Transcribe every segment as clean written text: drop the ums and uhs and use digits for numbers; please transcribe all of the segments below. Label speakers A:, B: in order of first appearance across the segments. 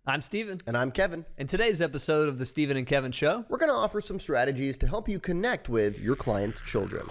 A: I'm Steven.
B: And I'm Kevin.
A: In today's episode of the Steven and Kevin Show,
B: we're going to offer some strategies to help you connect with your client's children.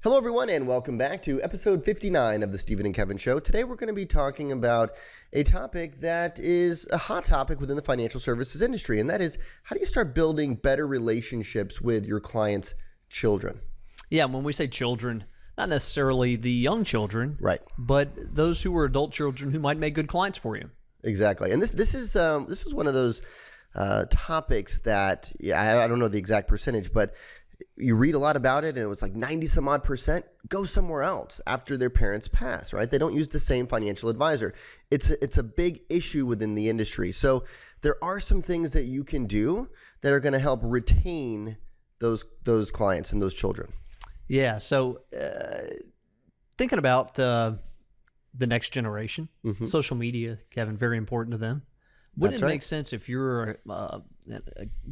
B: Hello, everyone, and welcome back to episode 59 of the Steven and Kevin Show. Today, we're going to be talking about a topic that is a hot topic within the financial services industry, and that is, how do you start building better relationships with your clients' children?
A: Yeah, when we say children, not necessarily the young children,
B: right?
A: But those who are adult children who might make good clients for you.
B: Exactly, and this is one of those topics that I don't know the exact percentage, but you read a lot about it, and it was like 90 some odd % go somewhere else after their parents pass, right? They don't use the same financial advisor. It's a big issue within the industry. So there are some things that you can do that are going to help retain those clients and those children.
A: Yeah. So thinking about the next generation, social media, Kevin, very important to them. Wouldn't it make sense if you're a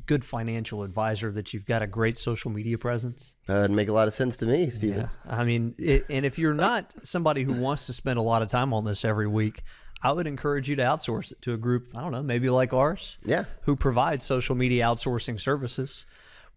A: good financial advisor that you've got a great social media presence?
B: It'd make a lot of sense to me, Steven.
A: Yeah. I mean, and if you're not somebody who wants to spend a lot of time on this every week, I would encourage you to outsource it to a group, I don't know, maybe like ours, who provides social media outsourcing services.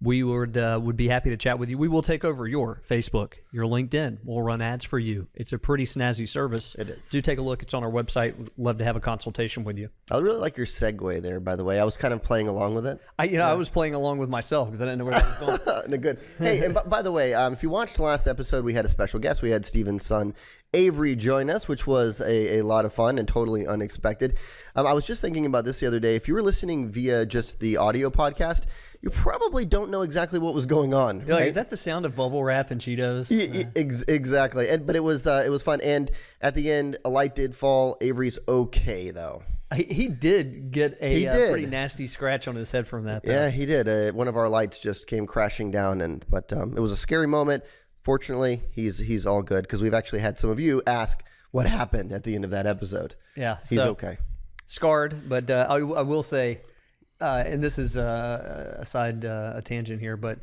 A: We would be happy to chat with you. We will take over your Facebook, your LinkedIn. We'll run ads for you. It's a pretty snazzy service.
B: It is.
A: Do take a look. It's on our website. We'd love to have a consultation with you.
B: I really like your segue there, by the way. I was kind of playing along with it.
A: I was playing along with myself because I didn't know where that was going.
B: No, good. Hey, and by the way, if you watched the last episode, we had a special guest. We had Steven's son, Avery, join us, which was a lot of fun and totally unexpected. I was just thinking about this the other day. If you were listening via just the audio podcast, you probably don't know exactly what was going on.
A: You're like, is that the sound of bubble wrap and Cheetos?
B: Exactly. But it was fun. And at the end, a light did fall. Avery's okay, though.
A: He did get a pretty nasty scratch on his head from that, though.
B: Yeah, he did. One of our lights just came crashing down, but it was a scary moment. Fortunately, he's all good, because we've actually had some of you ask what happened at the end of that episode.
A: Yeah,
B: he's okay.
A: Scarred, but I will say, and this is a tangent here, but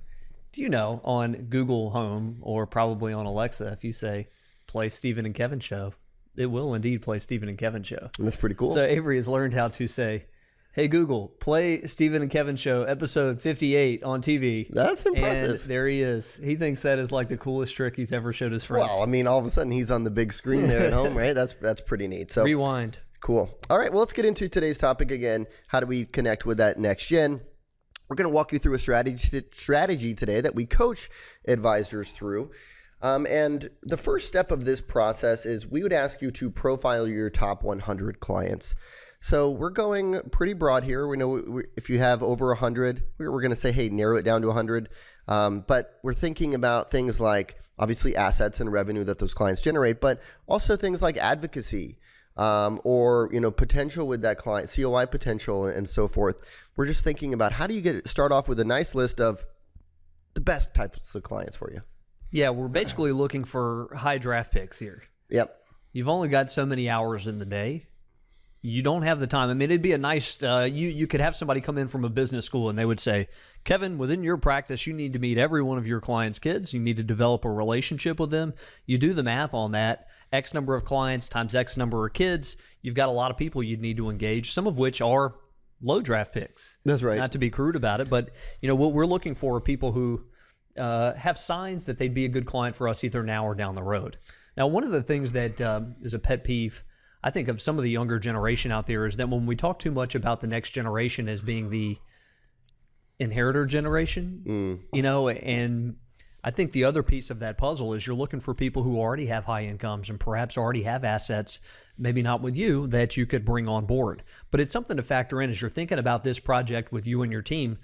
A: do you know on Google Home or probably on Alexa, if you say play Steven and Kevin Show, it will indeed play Steven and Kevin Show.
B: And that's pretty cool.
A: So Avery has learned how to say, hey, Google, play Steven and Kevin Show, episode 58 on TV.
B: That's impressive.
A: And there he is. He thinks that is like the coolest trick he's ever showed his friends.
B: Well, I mean, all of a sudden he's on the big screen there at home, right? That's pretty neat. So
A: rewind.
B: Cool. All right, well, let's get into today's topic again. How do we connect with that next gen? We're going to walk you through a strategy today that we coach advisors through. And the first step of this process is we would ask you to profile your top 100 clients. So we're going pretty broad here. We know if you have over 100, we're going to say, hey, narrow it down to 100. But we're thinking about things like, obviously, assets and revenue that those clients generate, but also things like advocacy, or potential with that client, COI potential, and so forth. We're just thinking about, how do you start off with a nice list of the best types of clients for you?
A: Yeah, we're basically looking for high draft picks here.
B: Yep.
A: You've only got so many hours in the day. You don't have the time. I mean, it'd be a nice, you could have somebody come in from a business school and they would say, Kevin, within your practice, you need to meet every one of your clients' kids. You need to develop a relationship with them. You do the math on that. X number of clients times X number of kids. You've got a lot of people you'd need to engage, some of which are low draft picks.
B: That's right.
A: Not to be crude about it, but what we're looking for are people who have signs that they'd be a good client for us either now or down the road. Now, one of the things that is a pet peeve, I think, of some of the younger generation out there is that when we talk too much about the next generation as being the inheritor generation, and I think the other piece of that puzzle is you're looking for people who already have high incomes and perhaps already have assets, maybe not with you, that you could bring on board. But it's something to factor in as you're thinking about this project with you and your team.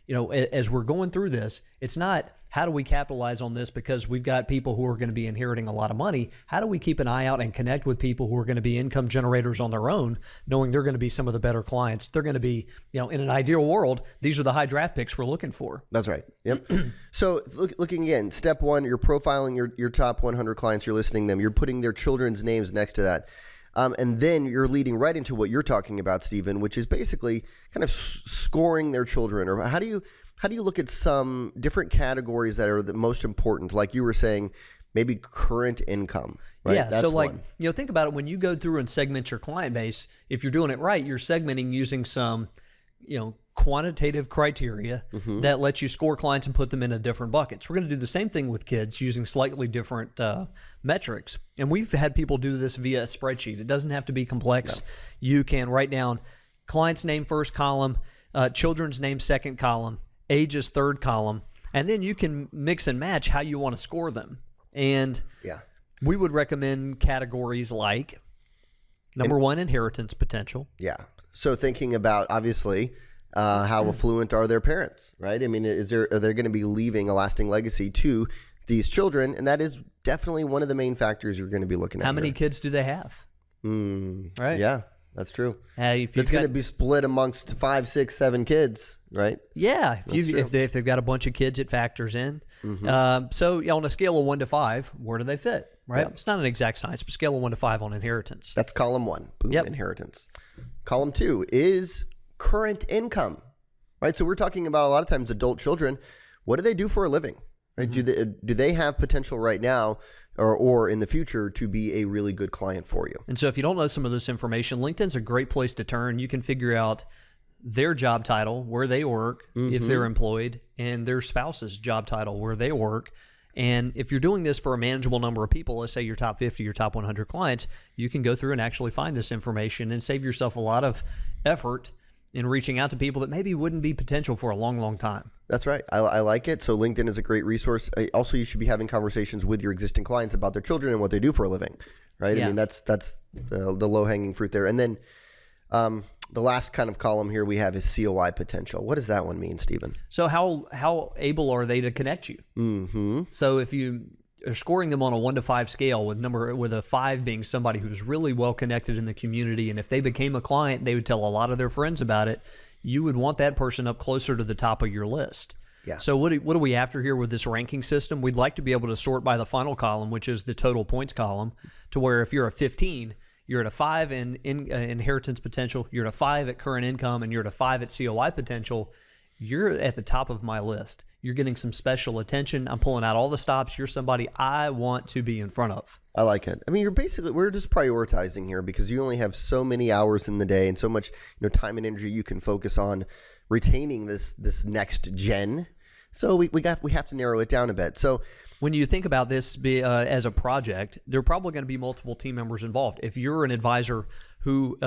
A: As we're going through this, it's not how do we capitalize on this because we've got people who are going to be inheriting a lot of money. How do we keep an eye out and connect with people who are going to be income generators on their own, knowing they're going to be some of the better clients? They're going to be, in an ideal world, these are the high draft picks we're looking for.
B: That's right. Yep. So looking again, step one, you're profiling your top 100 clients. You're listing them. You're putting their children's names next to that. And then you're leading right into what you're talking about, Stephen, which is basically kind of scoring their children. Or how do you look at some different categories that are the most important? Like you were saying, maybe current income, right?
A: Yeah.
B: That's
A: so like,
B: one.
A: think about it. When you go through and segment your client base, if you're doing it right, you're segmenting using some, quantitative criteria that lets you score clients and put them into different buckets. We're going to do the same thing with kids using slightly different metrics. And we've had people do this via a spreadsheet. It doesn't have to be complex. Yeah. You can write down client's name first column, children's name second column, ages third column, and then you can mix and match how you want to score them. And we would recommend categories like number one, inheritance potential.
B: Yeah. So thinking about, obviously, how affluent are their parents, right? I mean, are they going to be leaving a lasting legacy to these children? And that is definitely one of the main factors you're going to be looking at.
A: How many kids do they have? Right?
B: Yeah, that's true.
A: If
B: it's going to be split amongst 5, 6, 7 kids, right?
A: Yeah. If they've got a bunch of kids, it factors in. So on a scale of 1 to 5, where do they fit? Right? Yeah. It's not an exact science, but scale of 1 to 5 on inheritance.
B: That's column 1. Boom, inheritance. Column 2 is current income, right? So we're talking about a lot of times adult children. What do they do for a living? Right? Do they have potential right now or in the future to be a really good client for you?
A: And so if you don't know some of this information, LinkedIn's a great place to turn. You can figure out their job title, where they work, if they're employed, and their spouse's job title, where they work. And if you're doing this for a manageable number of people, let's say your top 50, your top 100 clients, you can go through and actually find this information and save yourself a lot of effort in reaching out to people that maybe wouldn't be potential for a long, long time.
B: That's right. I like it. So LinkedIn is a great resource. Also, you should be having conversations with your existing clients about their children and what they do for a living, right? Yeah. I mean, that's the low-hanging fruit there. And then the last kind of column here we have is COI potential. What does that one mean, Stephen?
A: So how able are they to connect you? So if you are scoring them on a 1 to 5 scale with a 5 being somebody who's really well connected in the community, and if they became a client, they would tell a lot of their friends about it, you would want that person up closer to the top of your list. Yeah. So what are we after here with this ranking system? We'd like to be able to sort by the final column, which is the total points column, to where if you're a 15, you're at a 5 in inheritance potential, you're at a 5 at current income, and you're at a 5 at COI potential, you're at the top of my list. You're getting some special attention. I'm pulling out all the stops. You're somebody I want to be in front of.
B: I like it. I mean, we're just prioritizing here because you only have so many hours in the day and so much time and energy you can focus on retaining this next gen. So we have to narrow it down a bit. So
A: when you think about this as a project, there are probably going to be multiple team members involved. If you're an advisor who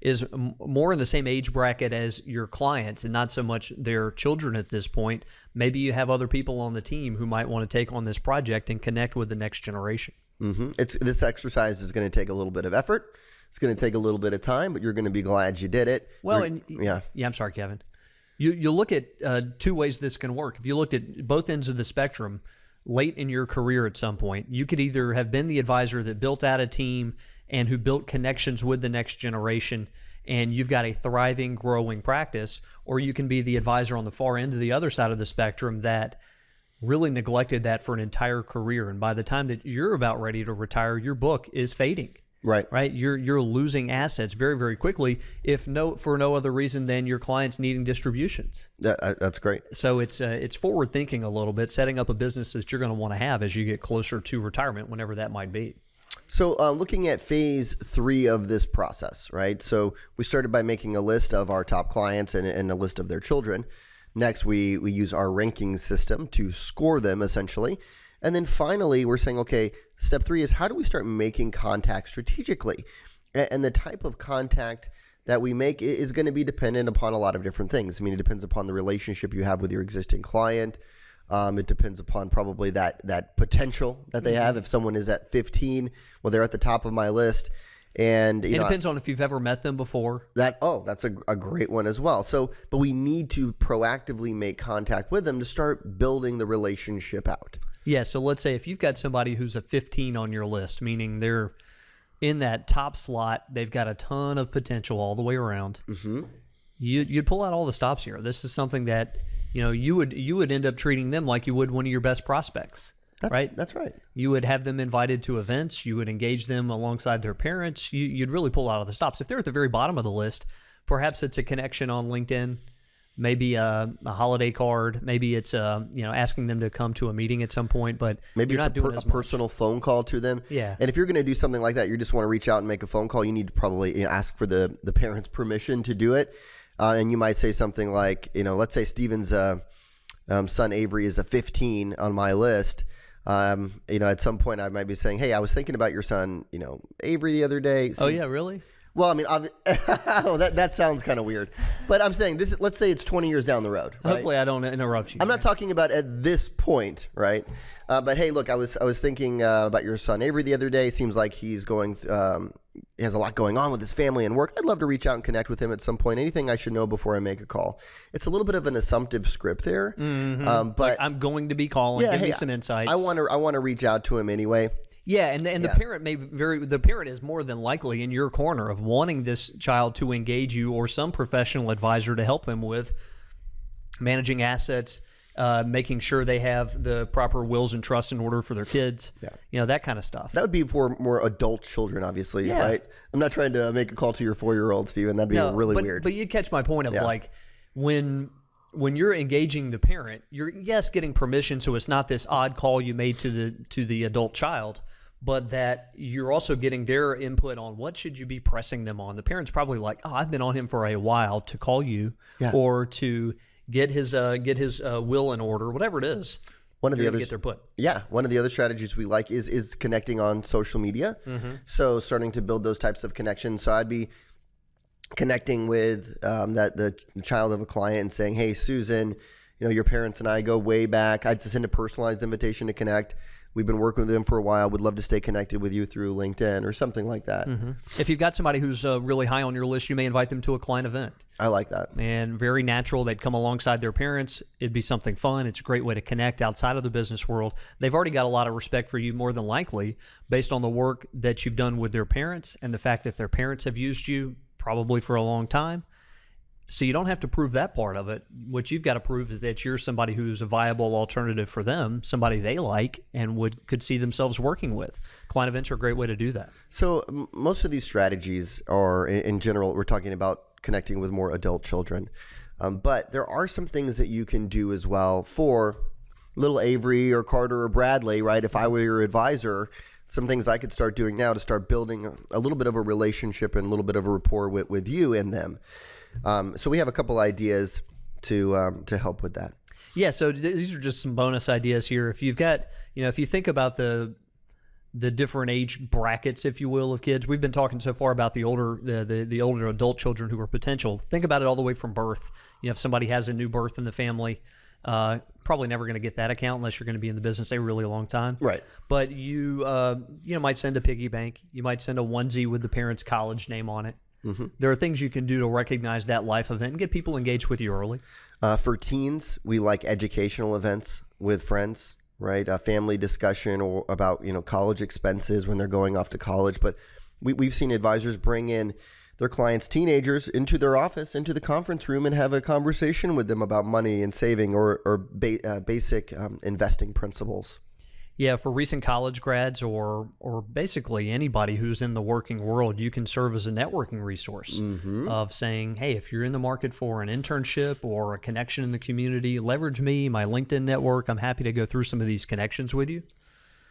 A: is more in the same age bracket as your clients and not so much their children at this point, maybe you have other people on the team who might want to take on this project and connect with the next generation.
B: This exercise is going to take a little bit of effort. It's going to take a little bit of time, but you're going to be glad you did it.
A: Well, I'm sorry, Kevin. You look at 2 ways this can work. If you looked at both ends of the spectrum, late in your career at some point, you could either have been the advisor that built out a team and who built connections with the next generation, and you've got a thriving, growing practice, or you can be the advisor on the far end of the other side of the spectrum that really neglected that for an entire career. And by the time that you're about ready to retire, your book is fading. Right. You're losing assets very, very quickly, for no other reason than your clients needing distributions.
B: That's great.
A: So it's forward thinking a little bit, setting up a business that you're going to want to have as you get closer to retirement, whenever that might be.
B: So looking at phase 3 of this process, right? So we started by making a list of our top clients and a list of their children. Next, we use our ranking system to score them, essentially. And then finally, we're saying, okay, step 3 is how do we start making contact strategically? And the type of contact that we make is going to be dependent upon a lot of different things. I mean, it depends upon the relationship you have with your existing client. It depends upon probably that potential that they have. If someone is at 15, well, they're at the top of my list. And
A: it depends on if you've ever met them before.
B: That's a great one as well. So, but we need to proactively make contact with them to start building the relationship out.
A: Yeah. So let's say if you've got somebody who's a 15 on your list, meaning they're in that top slot, they've got a ton of potential all the way around. You'd pull out all the stops here. This is something that you would end up treating them like you would one of your best prospects. right?
B: That's right.
A: You would have them invited to events. You would engage them alongside their parents. You'd really pull out of the stops. If they're at the very bottom of the list, perhaps it's a connection on LinkedIn, maybe a holiday card, maybe it's asking them to come to a meeting at some point. But
B: maybe
A: you're
B: it's
A: not doing
B: a personal phone call to them.
A: Yeah.
B: And if you're going to do something like that, you just want to reach out and make a phone call. You need to probably ask for the parents' permission to do it. And you might say something like, let's say Steven's son Avery is a 15 on my list. At some point I might be saying, hey, I was thinking about your son, Avery the other day.
A: Oh yeah, really?
B: Well, I mean, that sounds kind of weird, but I'm saying this. Let's say it's 20 years down the road. Right?
A: Hopefully, I don't interrupt you.
B: I'm not talking about at this point, right? But hey, look, I was thinking about your son Avery the other day. Seems like he's going. He has a lot going on with his family and work. I'd love to reach out and connect with him at some point. Anything I should know before I make a call? It's a little bit of an assumptive script there, but
A: like, I'm going to be calling. Give me some insights.
B: I want to reach out to him anyway.
A: Yeah, and the parent the parent is more than likely in your corner of wanting this child to engage you or some professional advisor to help them with managing assets, making sure they have the proper wills and trusts in order for their kids. Yeah. That kind of stuff.
B: That would be for more adult children, obviously, right? I'm not trying to make a call to your 4-year-old, Steven. That'd be really weird.
A: But you catch my point of like when you're engaging the parent, you're getting permission, so it's not this odd call you made to the adult child, but that you're also getting their input on what should you be pressing them on. The parent's probably like, oh, I've been on him for a while to call you or to get his will in order, whatever it is.
B: One of the other
A: get their put.
B: Yeah, one of the other strategies we like is connecting on social media. So starting to build those types of connections. So I'd be connecting with the child of a client and saying, hey, Susan, your parents and I go way back. I'd send a personalized invitation to connect. We've been working with them for a while. Would love to stay connected with you through LinkedIn or something like that.
A: If you've got somebody who's really high on your list, you may invite them to a client event.
B: I like that.
A: And very natural. They'd come alongside their parents. It'd be something fun. It's a great way to connect outside of the business world. They've already got a lot of respect for you, more than likely, based on the work that you've done with their parents and the fact that their parents have used you probably for a long time. So you don't have to prove that part of it. What you've got to prove is that you're somebody who's a viable alternative for them, somebody they like and could see themselves working with. Client events are a great way to do that.
B: So most of these strategies are, in general, we're talking about connecting with more adult children. But there are some things that you can do as well for little Avery or Carter or Bradley, right? If I were your advisor, some things I could start doing now to start building a little bit of a relationship and a little bit of a rapport with you and them. So we have a couple ideas to help with that.
A: Yeah, so these are just some bonus ideas here. If you've got, if you think about the different age brackets, if you will, of kids, we've been talking so far about the older adult children who are potential. Think about it all the way from birth. If somebody has a new birth in the family, probably never going to get that account unless you're going to be in the business a really long time.
B: Right.
A: But you might send a piggy bank. You might send a onesie with the parent's college name on it. There are things you can do to recognize that life event and get people engaged with you early.
B: For teens, we like educational events with friends, right? A family discussion or about college expenses when they're going off to college. But we've seen advisors bring in their clients' teenagers into their office, into the conference room, and have a conversation with them about money and saving or basic investing principles.
A: Yeah, for recent college grads or basically anybody who's in the working world, you can serve as a networking resource of saying, hey, if you're in the market for an internship or a connection in the community, leverage me, my LinkedIn network. I'm happy to go through some of these connections with you.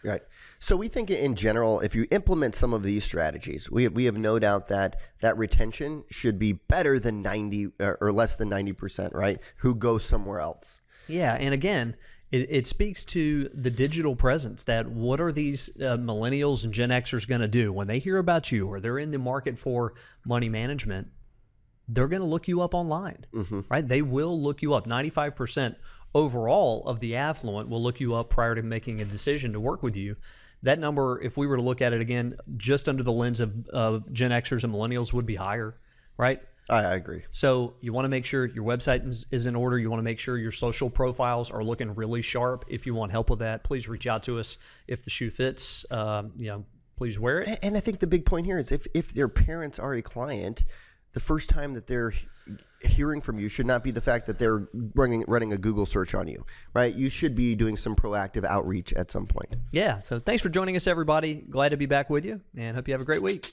B: Right. So we think in general, if you implement some of these strategies, we have no doubt that retention should be better than 90 or less than 90%, right? Who goes somewhere else.
A: Yeah, and again, it speaks to the digital presence that what are these millennials and Gen Xers going to do when they hear about you or they're in the market for money management? They're going to look you up online, right? They will look you up. 95% overall of the affluent will look you up prior to making a decision to work with you. That number, if we were to look at it again, just under the lens of Gen Xers and millennials would be higher, right?
B: I agree.
A: So you want to make sure your website is in order. You want to make sure your social profiles are looking really sharp. If you want help with that, please reach out to us. If the shoe fits, please wear it.
B: And I think the big point here is if their parents are a client, the first time that they're hearing from you should not be the fact that they're running a Google search on you, right? You should be doing some proactive outreach at some point.
A: Yeah. So thanks for joining us, everybody. Glad to be back with you, and hope you have a great week.